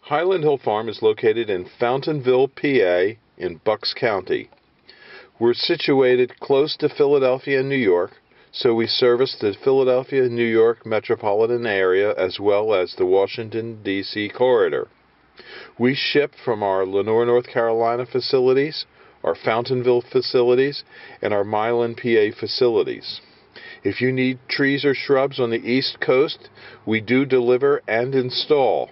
Highland Hill Farm is located in Fountainville, PA, in Bucks County. We're situated close to Philadelphia and New York, so we service the Philadelphia, New York metropolitan area as well as the Washington, D.C. corridor. We ship from our Lenoir, North Carolina facilities, our Fountainville facilities, and our Milan, PA facilities. If you need trees or shrubs on the East Coast, we do deliver and install.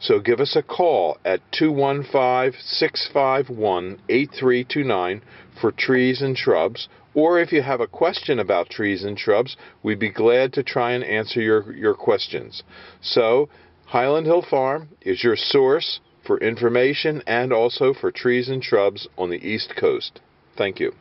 So give us a call at 215-651-8329 for trees and shrubs, or if you have a question about trees and shrubs, we'd be glad to try and answer your questions. So, Highland Hill Farm is your source for information and also for trees and shrubs on the East Coast. Thank you.